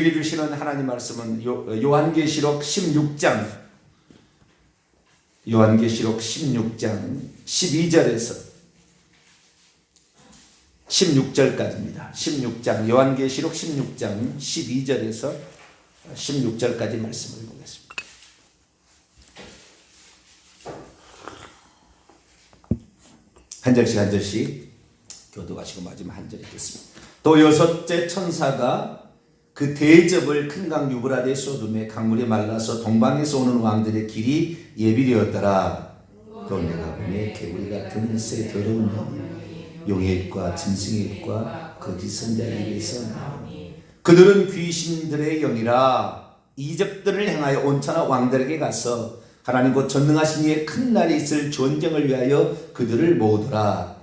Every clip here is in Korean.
우리에게 주시는 하나님 말씀은 요한계시록 16장 12절에서 16절까지입니다. 16장 요한계시록 16장 12절에서 16절까지 말씀을 보겠습니다. 한 절씩 한 절씩 교도하시고 마지막 한 절 읽겠습니다. 또 여섯째 천사가 그 대접을 큰 강 유브라데 소돔에 강물에 말라서 동방에서 오는 왕들의 길이 예비되었더라. 또 내가 보니 개구리 같은 새 더러운 영이 용의 입과 짐승의 입과 거짓 선자의 입에서 나오니 그들은 귀신들의 영이라 이적들을 행하여 온천하 왕들에게 가서 하나님 곧 전능하신 이의 큰 날이 있을 전쟁을 위하여 그들을 모으더라.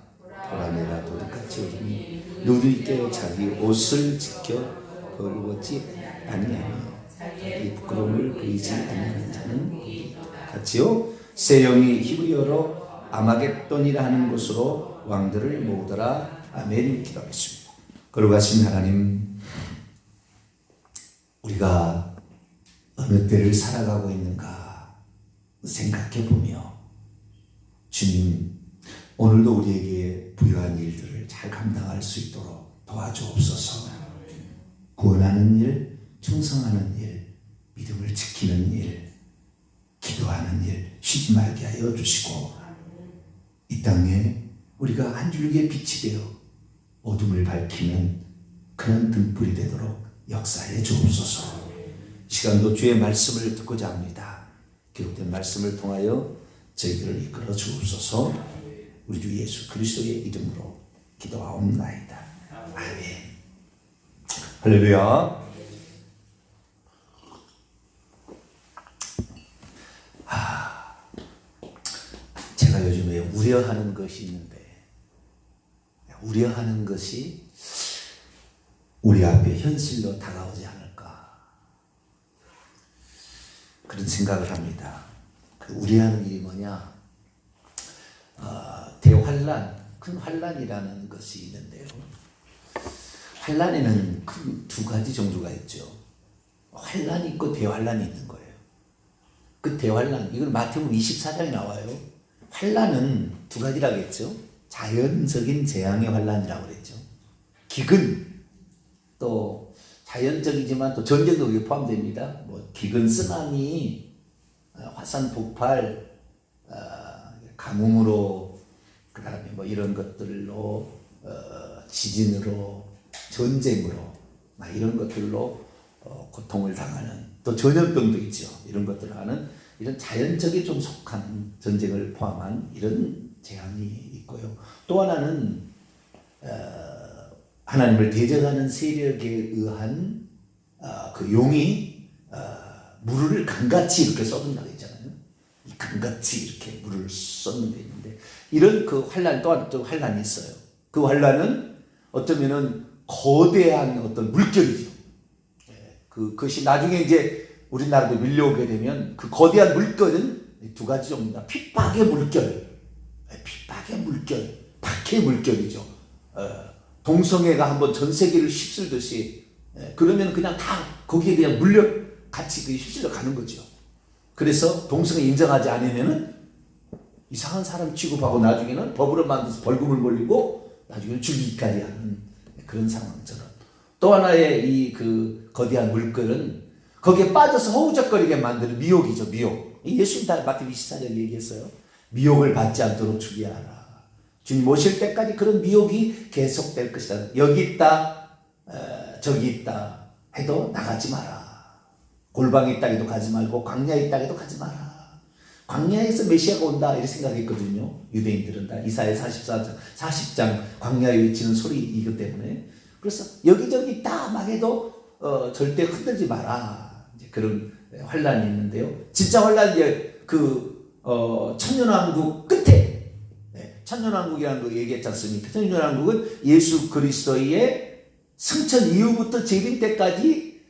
보라매라 도둑같이 오르니 누구든지 깨어 자기 옷을 지켜 벌거지 아니하며 자기 부끄러움을 보이지 아니하는 자는 같이요 새 영이 히브리어로 아마겟돈이라 하는 곳으로 왕들을 모으더라. 아멘. 기도하겠습니다. 거룩하신 하나님, 우리가 어느 때를 살아가고 있는가 생각해 보며 주님, 오늘도 우리에게 부여한 일들을 잘 감당할 수 있도록 도와주옵소서. 구원하는 일, 충성하는 일, 믿음을 지키는 일, 기도하는 일 쉬지 말게 하여 주시고 이 땅에 우리가 한 줄기의 빛이 되어 어둠을 밝히는 그런 등불이 되도록 역사해 주옵소서. 시간도 주의 말씀을 듣고자 합니다. 기록된 말씀을 통하여 저희들을 이끌어 주옵소서. 우리 주 예수 그리스도의 이름으로 기도하옵나이다. 아멘. 할렐루야. 제가 요즘에 우려하는 것이 있는데, 우려하는 것이 우리 앞에 현실로 다가오지 않을까 그런 생각을 합니다. 그 우려하는 일이 뭐냐? 대환란, 큰 환란이라는 것이 있는데요. 환란에는 큰 두 가지 종류가 있죠. 환란이 있고 대환란이 있는 거예요. 그 대환란, 이걸 마태복음 24장에 나와요. 환란은 두 가지라고 했죠. 자연적인 재앙의 환란이라고 그랬죠. 기근, 또 자연적이지만 또 전쟁도 여기 포함됩니다. 뭐 기근, 쓰나미, 화산 폭발, 가뭄으로, 그 다음에 뭐 이런 것들로, 지진으로, 전쟁으로, 이런 것들로 고통을 당하는, 또 전염병도 있죠. 이런 것들을 하는 이런 자연적에 좀 속한 전쟁을 포함한 이런 재앙이 있고요. 또 하나는 하나님을 대적하는 세력에 의한 그 용이 물을 강같이 이렇게 쏟는다고 했잖아요. 강같이 이렇게 물을 쏟는 게 있는데, 이런 그 환란, 또한 또 환란이 있어요. 그 환란은 어쩌면은 거대한 어떤 물결이죠. 그것이 나중에 이제 우리나라도 밀려오게 되면 그 거대한 물결은 두 가지 종류입니다. 핍박의 물결, 핍박의 물결, 박해의 물결이죠. 동성애가 한번 전 세계를 휩쓸듯이, 그러면 그냥 다 거기에 그냥 같이 휩쓸려 가는 거죠. 그래서 동성애 인정하지 않으면은 이상한 사람 취급하고 나중에는 법으로 만들어서 벌금을 몰리고 나중에는 죽이기까지 하는 그런 상황처럼, 또 하나의 이 그 거대한 물결은 거기에 빠져서 허우적거리게 만드는 미혹이죠. 미혹. 예수님 다 마태복음 24절 얘기했어요. 미혹을 받지 않도록 주의하라. 주님 오실 때까지 그런 미혹이 계속될 것이다. 여기 있다, 저기 있다 해도 나가지 마라. 골방에 있다 해도 가지 말고 광야에 있다 해도 가지 마라. 광야에서 메시아가 온다 이렇게 생각했거든요. 유대인들은 다 이사야 40장 광야에 외치는 소리이기 때문에. 그래서 여기저기 있다 막 해도 절대 흔들지 마라. 이제 그런 환란이 있는데요. 진짜 환란이 천년왕국 끝에, 천년왕국이라는 거 얘기했지 않습니까? 천년왕국은 예수 그리스도의 승천 이후부터 재림 때까지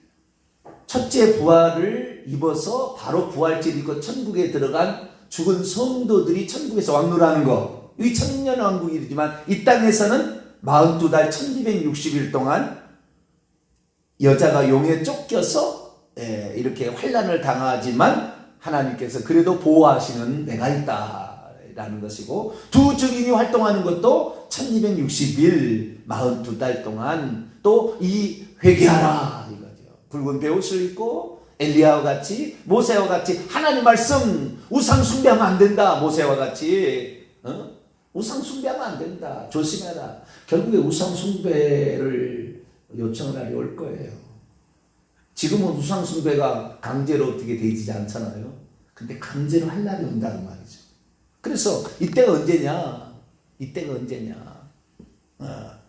첫째 부활을 입어서 바로 부활절 입고 천국에 들어간 죽은 성도들이 천국에서 왕노라는 거, 이 천년왕국이지만 이 땅에서는 42달 1260일 동안 여자가 용에 쫓겨서 이렇게 환난을 당하지만 하나님께서 그래도 보호하시는 내가 있다라는 것이고, 두 증인이 활동하는 것도 1260일 42달 동안 또 이 회개하라 이거죠. 붉은 베옷을 입고 엘리야와 같이, 모세와 같이 하나님 말씀, 우상 숭배하면 안 된다. 모세와 같이 우상 숭배하면 안 된다. 조심해라. 결국에 우상 숭배를 요청을 하려 올 거예요. 지금은 우상 숭배가 강제로 어떻게 되지 않잖아요. 근데 강제로 할 날이 온다는 말이죠. 그래서 이때가 언제냐? 이때가 언제냐?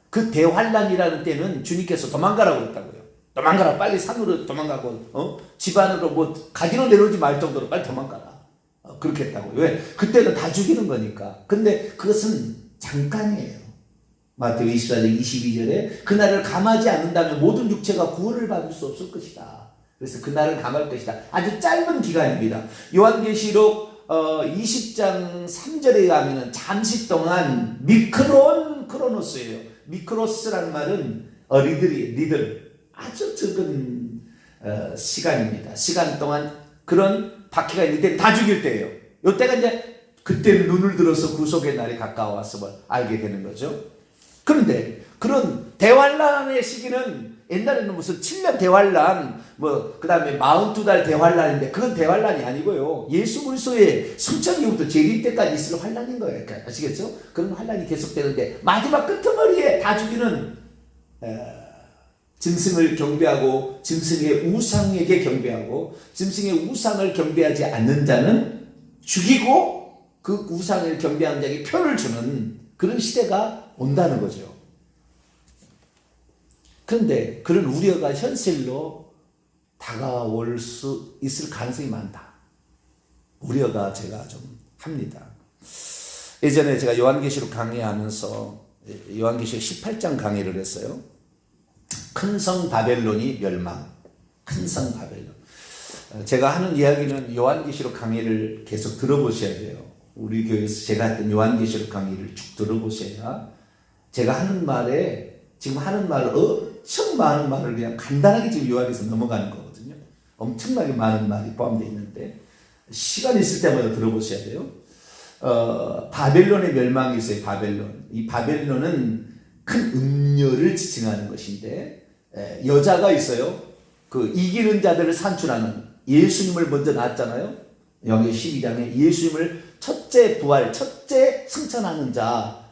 그 대환란이라는 때는 주님께서 도망가라고 그랬다고요. 도망가라. 빨리 산으로 도망가고 집 안으로 뭐 가지로 내려오지 말 정도로 빨리 도망가라. 그렇게 했다고요. 왜? 그때는 다 죽이는 거니까. 근데 그것은 잠깐이에요. 마태복음 24장 22절에 그날을 감하지 않는다면 모든 육체가 구원을 받을 수 없을 것이다. 그래서 그날을 감할 것이다. 아주 짧은 기간입니다. 요한계시록 20장 3절에 가면은 잠시 동안 미크론 크로노스예요. 미크로스라는 말은 리들 아주 적은 시간입니다. 시간 동안 그런 바퀴가 있을 때 다 죽일 때예요. 이때가 이제 그때는 눈을 들어서 구속의 날이 가까워왔음을 알게 되는 거죠. 그런데 그런 대환란의 시기는 옛날에는 무슨 7년 대환란, 그 다음에 42달 대환란인데 그건 대환란이 아니고요. 예수 그리스도의 승천 이후부터 재림 때까지 있을 환란인 거예요. 아시겠죠? 그런 환란이 계속되는데 마지막 끄트머리에 다 죽이는 짐승을 경배하고 짐승의 우상에게 경배하고 짐승의 우상을 경배하지 않는 자는 죽이고 그 우상을 경배하는 자에게 표를 주는 그런 시대가 온다는 거죠. 그런데 그런 우려가 현실로 다가올 수 있을 가능성이 많다. 우려가 제가 좀 합니다. 예전에 제가 요한계시록 강의하면서 요한계시록 18장 강의를 했어요. 큰 성 바벨론이 멸망. 큰 성 바벨론. 제가 하는 이야기는 요한계시록 강의를 계속 들어보셔야 돼요. 우리 교회에서 제가 했던 요한계시록 강의를 쭉 들어보셔야 제가 하는 말에 지금 하는 말을 엄청 많은 말을 그냥 간단하게 지금 요약해서 넘어가는 거거든요. 엄청나게 많은 말이 포함되어 있는데 시간 있을 때마다 들어보셔야 돼요. 바벨론의 멸망이 있어요. 바벨론. 이 바벨론은 큰 음녀를 지칭하는 것인데 여자가 있어요. 그 이기는 자들을 산출하는 예수님을 먼저 낳았잖아요. 여기 12장에 예수님을 첫째 부활, 첫째 승천하는 자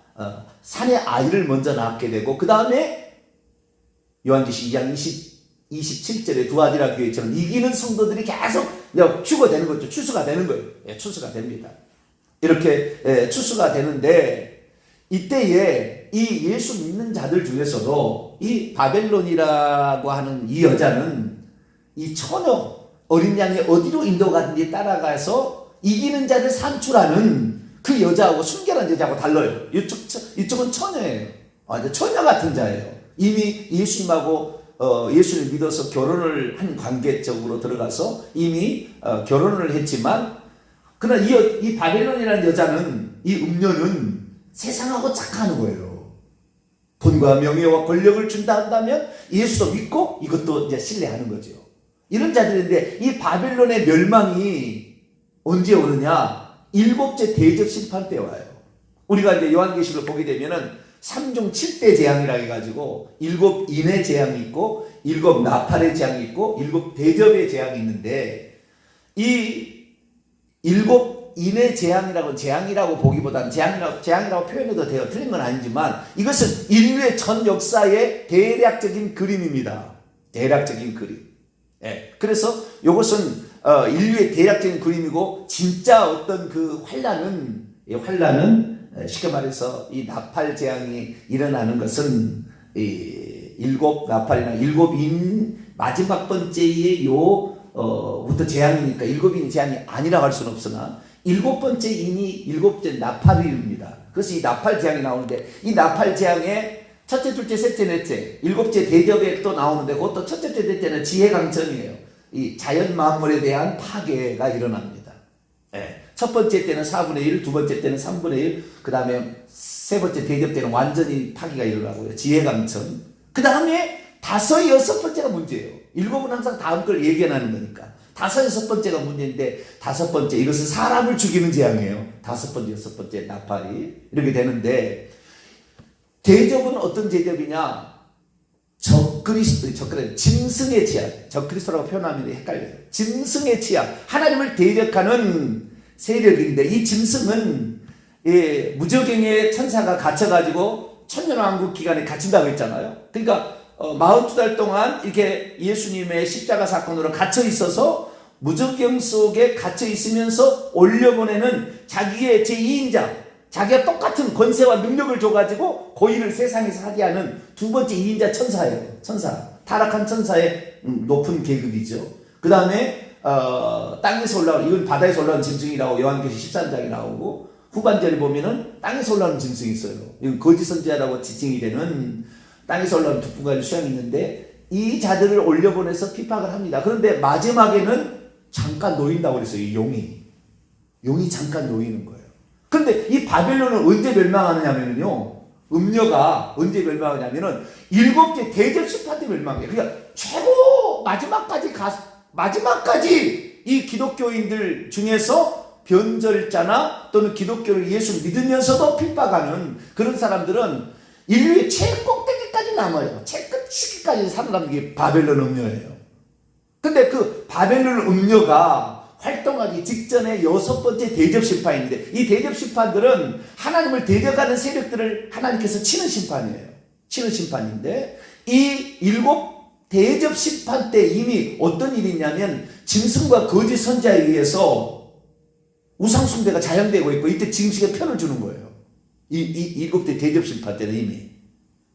산의 아이를 먼저 낳게 되고 그 다음에 요한계시 2장 27절에 두아디라 교회처럼 이기는 성도들이 계속 추구되는 거죠. 추수가 되는 거예요. 추수가 됩니다. 이렇게 추수가 되는데 이때에 이 예수 믿는 자들 중에서도 이 바벨론이라고 하는 이 여자는 이 처녀 어린 양이 어디로 인도가든지 따라가서 이기는 자를 산출하는 그 여자하고 순결한 여자하고 달라요. 이쪽은 처녀예요. 처녀 같은 자예요. 이미 예수님하고 예수를 믿어서 결혼을 한 관계적으로 들어가서 이미 결혼을 했지만 그러나 이 바벨론이라는 여자는 이 음녀는 세상하고 착하는 거예요. 돈과 명예와 권력을 준다 한다면 예수도 믿고 이것도 이제 신뢰하는 거죠. 이런 자들인데 이 바벨론의 멸망이 언제 오느냐? 7째 대접 심판 때 와요. 우리가 이제 요한계시록을 보게 되면은 3중 7대 재앙이라 해가지고 7인의 재앙이 있고 7 나팔의 재앙이 있고 7 대접의 재앙이 있는데 이 7인의 재앙이라고 보기보다는 재앙이라고 표현해도 돼요. 틀린 건 아니지만 이것은 인류의 전 역사의 대략적인 그림입니다. 대략적인 그림. 그래서 이것은 인류의 대략적인 그림이고 진짜 어떤 그 환란은 쉽게 말해서 이 나팔 재앙이 일어나는 것은 이 7 나팔이나 7인 마지막 번째의 부터 재앙이니까 7인 재앙이 아니라고 할 수는 없으나 7번째 인이 7째 나팔입니다. 그래서 이 나팔 재앙이 나오는데 이 나팔 재앙에 첫째, 둘째, 셋째, 넷째 7째 대접에 또 나오는데 그것도 첫째, 넷째는 지혜강천이에요. 이 자연 만물에 대한 파괴가 일어납니다. 첫 번째 때는 4분의 1, 두 번째 때는 3분의 1, 그 다음에 세 번째 대접 때는 완전히 파괴가 일어나고요. 지혜강천. 그 다음에 다섯, 여섯 번째가 문제예요. 일곱은 항상 다음 걸 예견하는 거니까. 다섯, 여섯 번째가 문제인데, 다섯 번째, 이것은 사람을 죽이는 재앙이에요. 다섯 번째, 여섯 번째, 나팔이. 이렇게 되는데, 대접은 어떤 대접이냐? 짐승의 취약. 적그리스도라고 표현하면 헷갈려요. 짐승의 취약. 하나님을 대적하는 세력인데, 이 짐승은 무저갱의 천사가 갇혀가지고 천년왕국 기간에 갇힌다고 했잖아요. 그러니까 42달 동안 이렇게 예수님의 십자가 사건으로 갇혀 있어서 무저갱 속에 갇혀 있으면서 올려보내는 자기의 제2인자, 자기가 똑같은 권세와 능력을 줘가지고 고의를 세상에서 하게 하는 두 번째 2인자 천사예요. 천사. 타락한 천사의 높은 계급이죠. 그 다음에 땅에서 올라오는, 이건 바다에서 올라오는 짐승이라고 요한계시록 13장에 나오고, 후반절에 보면은 땅에서 올라오는 짐승이 있어요. 이건 거짓 선지자라고 지칭이 되는 땅에서 올라오는 두 분간의 수양이 있는데, 이 자들을 올려보내서 핍박을 합니다. 그런데 마지막에는 잠깐 놓인다고 그랬어요. 이 용이 잠깐 놓이는 거예요. 그런데 이 바벨론은 언제 멸망하느냐면요, 음녀가 언제 멸망하냐면은 일곱째 대접 심판 때 멸망해요. 그러니까 최고 마지막까지 이 기독교인들 중에서 변절자나 또는 기독교를 예수 믿으면서도 핍박하는 그런 사람들은 인류의 최꼭대기까지 남아요. 최끝이기까지 살아남는 게 바벨론 음녀예요. 근데 그 바벨론 음녀가 활동하기 직전에 여섯 번째 대접 심판인데, 이 대접 심판들은 하나님을 대적하는 세력들을 하나님께서 치는 심판이에요. 치는 심판인데, 이 일곱 대접 심판 때 이미 어떤 일이 있냐면, 짐승과 거짓 선지자에 의해서 우상숭배가 자행되고 있고, 이때 짐승에 편을 주는 거예요. 이 일곱째 대접 심판 때는 이미.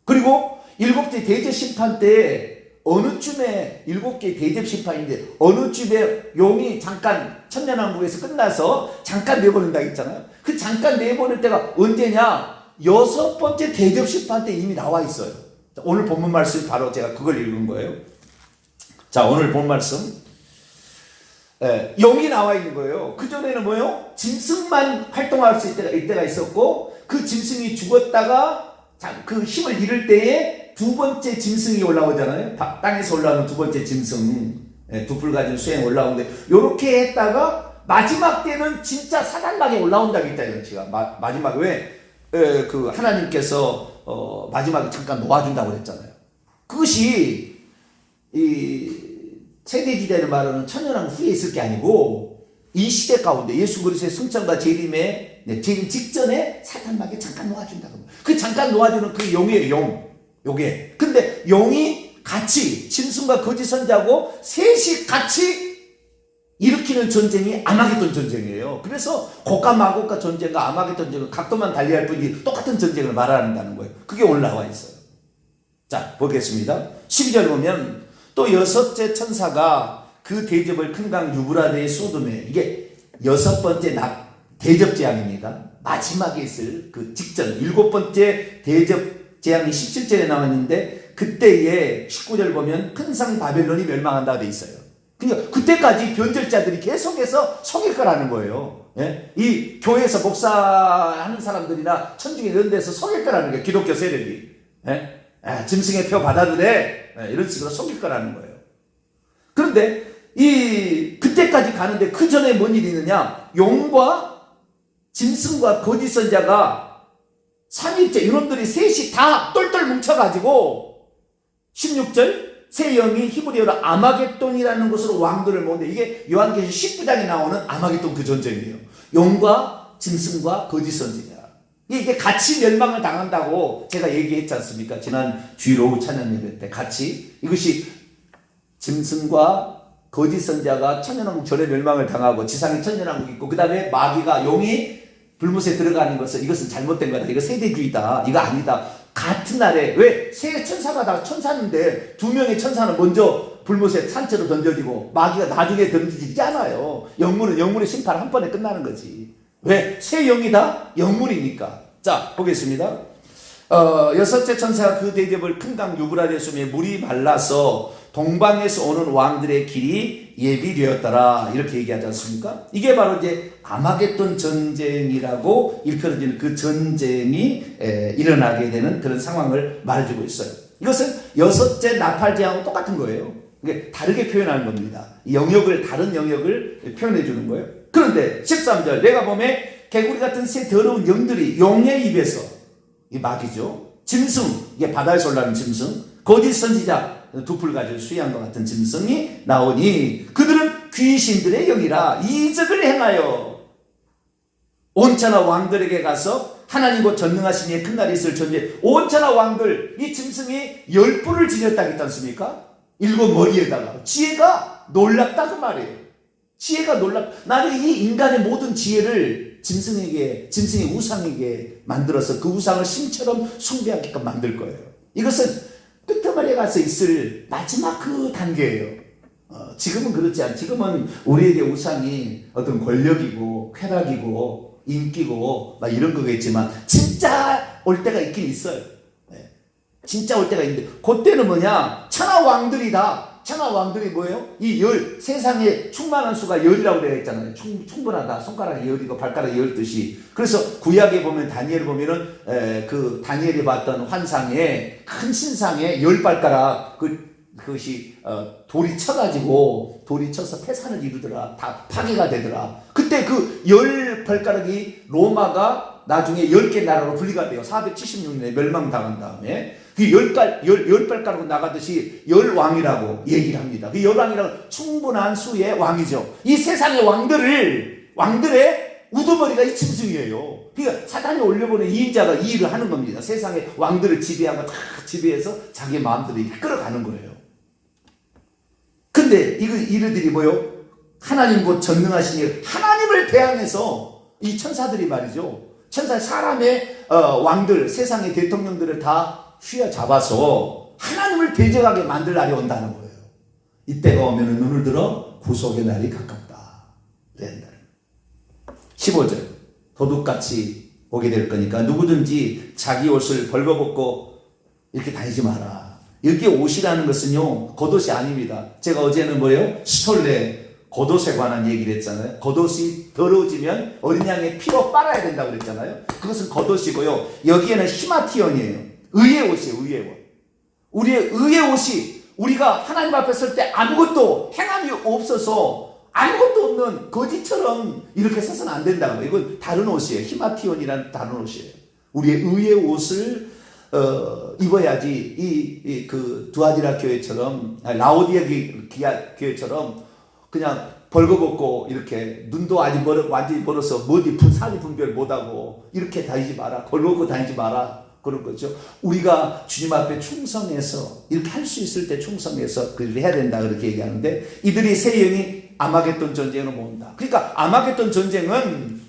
그리고 일곱째 대접 심판 때 어느 쯤에 일곱 개의 대접 심판인데, 어느 쯤에 용이 잠깐 천년왕국에서 끝나서 잠깐 내보낸다 했잖아요. 그 잠깐 내보낼 때가 언제냐? 여섯 번째 대접 심판 때 이미 나와 있어요. 오늘 본문 말씀 바로 제가 그걸 읽은 거예요. 자, 오늘 본 말씀. 용이 나와 있는 거예요. 그전에는 뭐예요? 짐승만 활동할 수 있을 때가 있었고, 그 짐승이 죽었다가 그 힘을 잃을 때에 두 번째 짐승이 올라오잖아요. 땅에서 올라오는 두 번째 짐승, 두 뿔 가진 수행 올라오는데, 요렇게 했다가 마지막 때는 진짜 사단락에 올라온다고 했잖아요. 제가 마지막에 왜 그 하나님께서 마지막에 잠깐 놓아준다고 했잖아요. 그것이 이 세대지대를 말하는 천년왕국 후에 있을 게 아니고, 이 시대 가운데 예수 그리스도의 승천과 재림의 재림 직전에 사단막에 잠깐 놓아준다고. 그 잠깐 놓아주는 그 용이에요. 용. 요게. 근데 용이 같이 짐승과 거짓 선지자고 셋이 같이 일으키는 전쟁이 아마겟돈 전쟁이에요. 그래서 고가 마고가 전쟁과 아마겟돈 전쟁은 각도만 달리할 뿐이 똑같은 전쟁을 말한다는 거예요. 그게 올라와 있어요. 자, 보겠습니다. 12절 보면, 또 여섯째 천사가 그 대접을 큰 강 유브라데에 쏟으매, 이게 여섯 번째 대접 재앙입니다. 마지막에 있을 그 직전, 일곱 번째 대접 재앙이 17절에 나왔는데, 그때에 19절 보면 큰 상 바벨론이 멸망한다 돼 있어요. 그러니까 그때까지 변절자들이 계속해서 속일 거라는 거예요. 예? 이 교회에서 목사하는 사람들이나 천중에 이런 데서 속일 거라는 거예요. 기독교 세력이. 예? 짐승의 표 받아도 돼. 이런 식으로 속일 거라는 거예요. 그런데 그때까지 가는데 그 전에 뭔 일이 있느냐? 용과 짐승과 거짓 선자가 삼위일체 이놈들이 셋이 다 똘똘 뭉쳐가지고 16절 새 영이 히브리어로 아마겟돈이라는 곳으로 왕들을 모으는데, 이게 요한계시록 19장에 나오는 아마겟돈 그 전쟁이에요. 용과 짐승과 거짓 선지자. 이게 같이 멸망을 당한다고 제가 얘기했지 않습니까? 지난 주일 오후 찬양 예배 때 같이. 이것이 짐승과 거짓 선지자가 천년왕국 전에 멸망을 당하고 지상에 천년왕국이 있고, 그 다음에 마귀가 용이 불못에 들어가는 것은 이것은 잘못된 거다. 이거 세대주의다. 이거 아니다. 같은 날에, 왜? 세 천사가 다 천사인데 두 명의 천사는 먼저 불못에 산채로 던져지고 마귀가 나중에 던지지 않아요. 영물의 심판 한 번에 끝나는 거지. 왜? 세 영이다? 영물이니까. 자, 보겠습니다. 여섯째 천사가 그 대접을 큰 강 유브라데 수에 물이 말라서 동방에서 오는 왕들의 길이 예비되었더라, 이렇게 얘기하지 않습니까? 이게 바로 이제 아마겟돈 전쟁이라고 일컬어지는 그 전쟁이 일어나게 되는 그런 상황을 말해주고 있어요. 이것은 여섯째 나팔 재앙은 똑같은 거예요. 이게 다르게 표현하는 겁니다. 영역을, 다른 영역을 표현해 주는 거예요. 그런데 13절, 내가 보매 개구리 같은 새 더러운 영들이 용의 입에서, 이 마귀죠, 짐승, 이게 바다에서 올라오는 짐승, 거짓 선지자, 두 풀 가지고 수양과 같은 짐승이 나오니 그들은 귀신들의 영이라 이적을 행하여 온천하 왕들에게 가서 하나님 곧 전능하신 이의 큰 날이 있을 전에 온천하 왕들, 이 짐승이 10뿔을 지녔다 했지 않습니까? 7머리에다가. 지혜가 놀랍다 그 말이에요. 지혜가 나는 이 인간의 모든 지혜를 짐승의 우상에게 만들어서 그 우상을 신처럼 숭배하게끔 만들 거예요. 이것은 끄트머리에 가서 있을 마지막 그 단계예요. 지금은 그렇지 않아요. 지금은 우리에게 우상이 어떤 권력이고 쾌락이고 인기고 막 이런 거겠지만 진짜 올 때가 있긴 있어요. 네. 진짜 올 때가 있는데 그때는 뭐냐? 천하 왕들이다. 천하 왕들이 뭐예요? 이 세상에 충만한 수가 열이라고 되어 있잖아요. 충분하다. 손가락이 열이고 발가락이 열듯이. 그래서 구약에 보면 다니엘을 보면은 그 다니엘이 봤던 환상에 큰 신상에 10발가락 그것이 돌이 쳐서 태산을 이루더라. 다 파괴가 되더라. 그때 그 10발가락이 로마가 나중에 10개 나라로 분리가 돼요. 476년에 멸망당한 다음에 그 10발가락으로 나가듯이 10왕이라고 얘기를 합니다. 그 10왕이라고 충분한 수의 왕이죠. 이 세상의 왕들의 우두머리가 이 짐승이에요. 그러니까 사단이 올려보낸 이인자가 이 일을 하는 겁니다. 세상의 왕들을 지배하고 다 지배해서 자기 마음대로 끌어가는 거예요. 근데 이들이 뭐요? 하나님 곧 전능하신 일, 하나님을 대항해서 이 천사들이 말이죠. 사람의 왕들, 세상의 대통령들을 다 휘어잡아서 하나님을 대적하게 만들 날이 온다는 거예요. 이때가 오면 눈을 들어 구속의 날이 가깝다. 15절, 도둑같이 오게 될 거니까 누구든지 자기 옷을 벌거벗고 이렇게 다니지 마라. 여기 옷이라는 것은요, 겉옷이 아닙니다. 제가 어제는 뭐예요? 스톨레, 겉옷에 관한 얘기를 했잖아요. 겉옷이 더러워지면 어린 양의 피로 빨아야 된다고 그랬잖아요. 그것은 겉옷이고요. 여기에는 히마티온이에요. 의의 옷이에요. 의의 옷. 우리의 의의 옷이 우리가 하나님 앞에 설 때 아무것도 행함이 없어서 아무것도 없는 거지처럼 이렇게 서서는 안 된다고. 이건 다른 옷이에요. 히마티온이라는 다른 옷이에요. 우리의 의의 옷을 입어야지 그 두아디라 교회처럼 라오디아 교회처럼 그냥 벌거벗고 이렇게 눈도 아직 완전히 벌어서 머리 살이 분별 못하고 이렇게 다니지 마라. 걸어오고 다니지 마라. 그런 거죠. 우리가 주님 앞에 충성해서 이렇게 할 수 있을 때 충성해서 그걸 해야 된다 그렇게 얘기하는데 이들이 세 영이 아마겟돈 전쟁으로 모은다. 그러니까 아마겟돈 전쟁은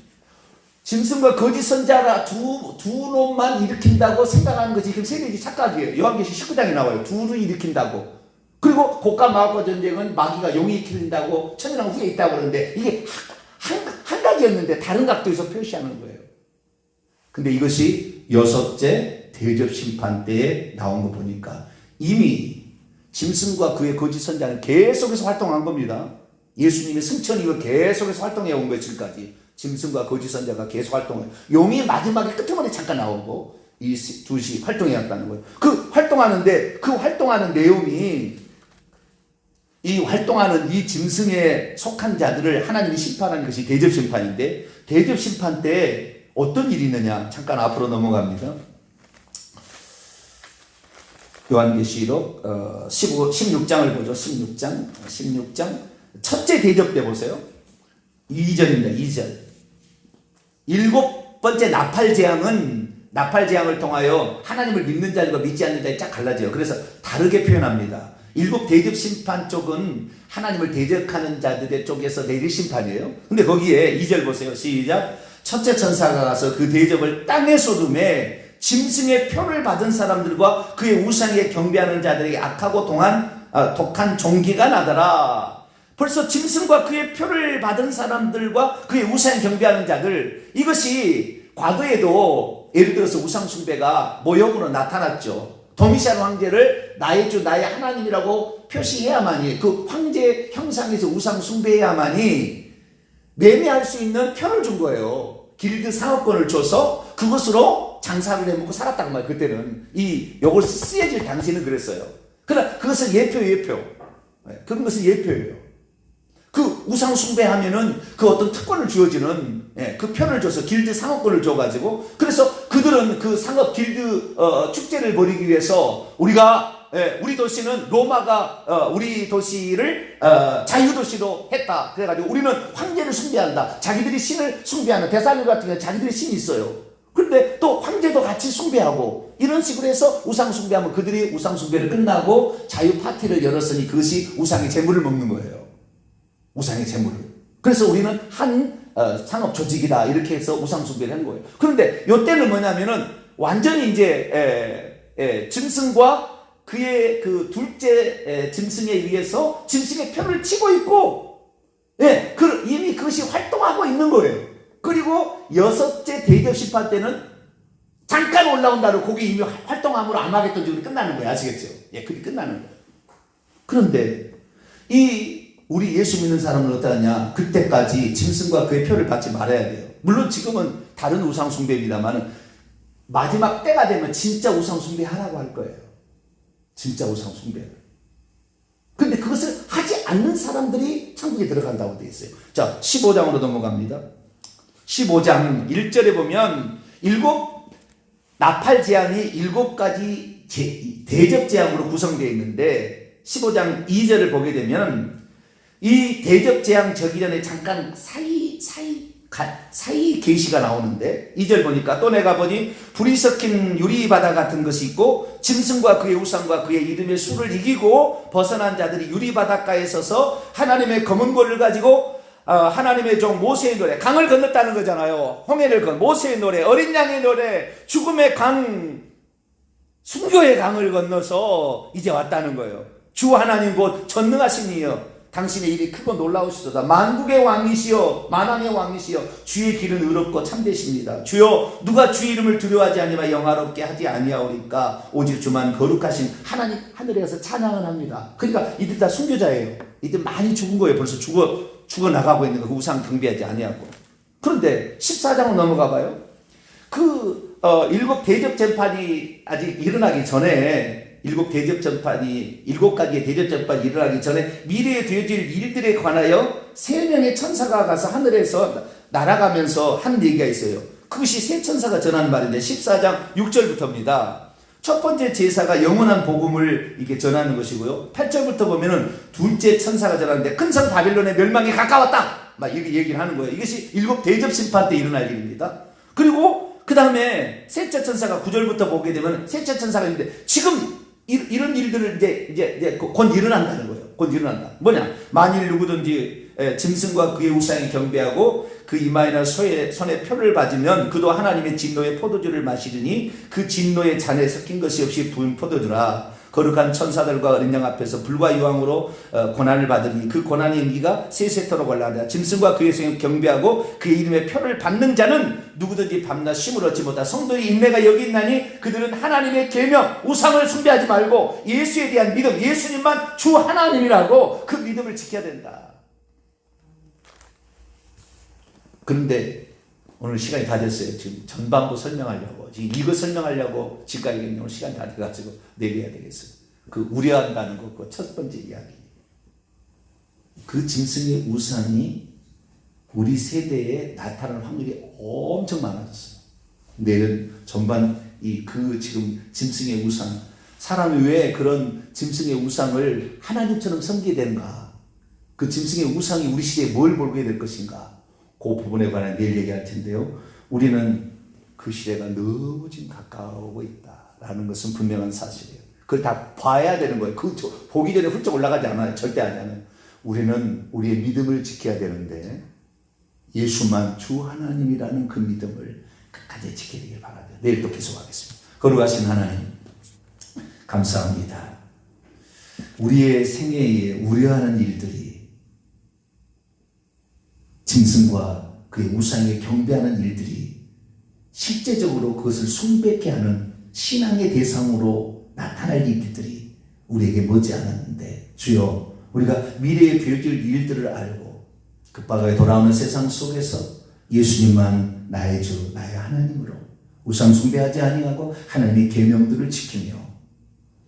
짐승과 거짓 선자가 두 놈만 일으킨다고 생각하는 것이 지금 세계의 착각이에요. 요한계시 19장에 나와요. 둘을 일으킨다고. 그리고 고가 마법과 전쟁은 마귀가 용이 일으킨다고 천년왕 후에 있다고 그러는데 이게 한 각이었는데 다른 각도에서 표시하는 거예요. 근데 이것이 여섯째 대접 심판 때에 나온 거 보니까 이미 짐승과 그의 거짓 선자는 계속해서 활동한 겁니다. 예수님의 승천이고 계속해서 활동해 온 거예요. 지금까지. 짐승과 거짓 선자가 계속 활동해요. 용이 마지막에 끝머리 잠깐 나오고 이 둘이 활동해 왔다는 거예요. 그 활동하는 내용이 이 활동하는 이 짐승에 속한 자들을 하나님이 심판하는 것이 대접 심판인데 대접 심판 때 어떤 일이 있느냐? 잠깐 앞으로 넘어갑니다. 요한계시록 16장을 보죠. 16장 첫째 대접 때 보세요. 2절입니다. 2절. 7번째 나팔 재앙을 통하여 하나님을 믿는 자들과 믿지 않는 자들이 쫙 갈라져요. 그래서 다르게 표현합니다. 7 대접 심판 쪽은 하나님을 대적하는 자들의 쪽에서 내릴 심판이에요. 근데 거기에 2절 보세요. 시작. 첫째 천사가 가서 그 대접을 땅에 쏟음에 짐승의 표를 받은 사람들과 그의 우상에 경배하는 자들에게 악하고 독한 종기가 나더라. 벌써 짐승과 그의 표를 받은 사람들과 그의 우상에 경배하는 자들, 이것이 과거에도 예를 들어서 우상 숭배가 모형으로 나타났죠. 도미시안 황제를 나의 주 나의 하나님이라고 표시해야만이, 그 황제 형상에서 우상 숭배해야만이 매매할 수 있는 표를 준 거예요. 길드 상업권을 줘서 그것으로 장사를 해먹고 살았다고 말이에요. 그때는 요걸 쓰여질 당시는 그랬어요. 그러나 그것은 예표. 그런 것은 예표예요. 그 우상 숭배하면은 그 어떤 특권을 주어지는 그 편을 줘서 길드 상업권을 줘가지고, 그래서 그들은 그 상업 길드 축제를 벌이기 위해서 우리 도시는 로마가 우리 도시를 자유도시로 했다. 그래가지고 우리는 황제를 숭배한다. 자기들이 신을 숭배하는, 데살로니가 같은 경우는 자기들이 신이 있어요. 그런데 또 황제도 같이 숭배하고, 이런 식으로 해서 우상 숭배하면 그들이 우상 숭배를 끝나고 자유 파티를 열었으니 그것이 우상의 재물을 먹는 거예요. 우상의 재물을. 그래서 우리는 한 상업 조직이다, 이렇게 해서 우상 숭배를 한 거예요. 그런데 이때는 뭐냐면은 완전히 이제 짐승과 그의 그 둘째 짐승에 의해서 짐승의 편을 치고 있고, 이미 그것이 활동하고 있는 거예요. 그리고 여섯째 대접 심판 때는 잠깐 올라온다로 그게 이미 활동함으로 암하겠던 적으로 끝나는 거예요. 아시겠죠? 그게 끝나는 거예요. 그런데 우리 예수 믿는 사람은 어떠하냐? 그때까지 짐승과 그의 표를 받지 말아야 돼요. 물론 지금은 다른 우상 숭배입니다만 마지막 때가 되면 진짜 우상 숭배 하라고 할 거예요. 진짜 우상 숭배. 그런데 그것을 하지 않는 사람들이 천국에 들어간다고 되어 있어요. 자, 15장으로 넘어갑니다. 15장 1절에 보면 나팔 재앙이 7가지 대접 재앙으로 구성되어 있는데, 15장 2절을 보게 되면 이 대접 재앙 저기 전에 잠깐 사이 계시가 나오는데, 2절 보니까 또 내가 보니 불이 섞인 유리바다 같은 것이 있고 짐승과 그의 우상과 그의 이름의 수를 이기고 벗어난 자들이 유리바닷가에 서서 하나님의 검은 골을 가지고 하나님의 종 모세의 노래, 강을 건넜다는 거잖아요. 홍해를 모세의 노래, 어린 양의 노래, 죽음의 강, 순교의 강을 건너서 이제 왔다는 거예요. 주 하나님 곧 전능하신 이여, 당신의 일이 크고 놀라우시도다. 만국의 왕이시여, 만왕의 왕이시여, 주의 길은 의롭고 참되십니다. 주여, 누가 주의 이름을 두려워하지 아니하며 영화롭게 하지 아니하오리까? 오직 주만 거룩하신 하나님, 하늘에 가서 찬양을 합니다. 그러니까 이들 다 순교자예요. 이들 많이 죽은 거예요. 벌써 죽어 나가고 있는 거. 그 우상 경배하지 아니하고. 그런데 14장으로 넘어가 봐요. 일곱 대접 재판이 아직 일어나기 전에, 일곱 가지의 대접 재판이 일어나기 전에 미래에 되어질 일들에 관하여 3명의 천사가 가서 하늘에서 날아가면서 한 얘기가 있어요. 그것이 세 천사가 전하는 말인데, 14장 6절부터입니다. 첫 번째 제사가 영원한 복음을 이렇게 전하는 것이고요. 8절부터 보면은 둘째 천사가 전하는데, 큰 성 바빌론의 멸망이 가까웠다, 막 이렇게 얘기를 하는 거예요. 이것이 일곱 대접 심판 때 일어날 일입니다. 그리고 그 다음에 셋째 천사가 9절부터 보게 되면 셋째 천사가 있는데, 지금 이런 일들을 이제 곧 일어난다는 거예요. 곧 일어난다. 뭐냐? 만일 누구든지 짐승과 그의 우상에 경배하고 그 이마에나 손에 표를 받으면 그도 하나님의 진노의 포도주를 마시리니 그 진노의 잔에 섞인 것이 없이 부은 포도주라. 거룩한 천사들과 어린 양 앞에서 불과 유황으로 고난을 받으니 그 고난의 임기가 세세토록 올라가다. 짐승과 그의 성에 경배하고 그의 이름의 표를 받는 자는 누구든지 밤낮 쉼을 얻지 못하. 성도의 인내가 여기 있나니 그들은 하나님의 계명, 우상을 숭배하지 말고 예수에 대한 믿음, 예수님만 주 하나님이라고 그 믿음을 지켜야 된다. 그런데 오늘 시간이 다 됐어요. 지금 전반부 설명하려고, 지금 이거 설명하려고 지금까지 오늘 시간이 다 돼가지고 내려야 되겠어요. 그 우려한다는 거, 그 첫 번째 이야기. 그 짐승의 우상이 우리 세대에 나타날 확률이 엄청 많아졌어요. 내년 전반 지금 짐승의 우상, 사람이 왜 그런 짐승의 우상을 하나님처럼 섬기게 되는가? 그 짐승의 우상이 우리 시대에 뭘 보게 될 것인가? 그 부분에 관해 내일 얘기할 텐데요. 우리는 그 시대가 너무 지금 가까우고 있다라는 것은 분명한 사실이에요. 그걸 다 봐야 되는 거예요. 보기 전에 훌쩍 올라가지 않아요. 절대 하지 않아요. 우리는 우리의 믿음을 지켜야 되는데, 예수만 주 하나님이라는 그 믿음을 끝까지 지켜야 되길 바랍니다. 내일 또 계속하겠습니다. 거룩하신 하나님, 감사합니다. 우리의 생애에 우려하는 일들이, 짐승과 그의 우상에 경배하는 일들이 실제적으로 그것을 숭배케 하는 신앙의 대상으로 나타날 일들이 우리에게 머지않았는데, 주여, 우리가 미래에 되어질 일들을 알고 급박하게 돌아오는 세상 속에서 예수님만 나의 주, 나의 하나님으로 우상 숭배하지 아니하고 하나님의 계명들을 지키며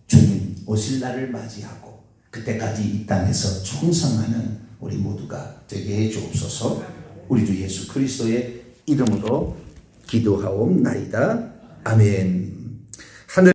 주님 오실 날을 맞이하고 그때까지 이 땅에서 충성하는 우리 모두가 되게 해 주옵소서. 우리 주 예수 그리스도의 이름으로 기도하옵나이다. 아멘.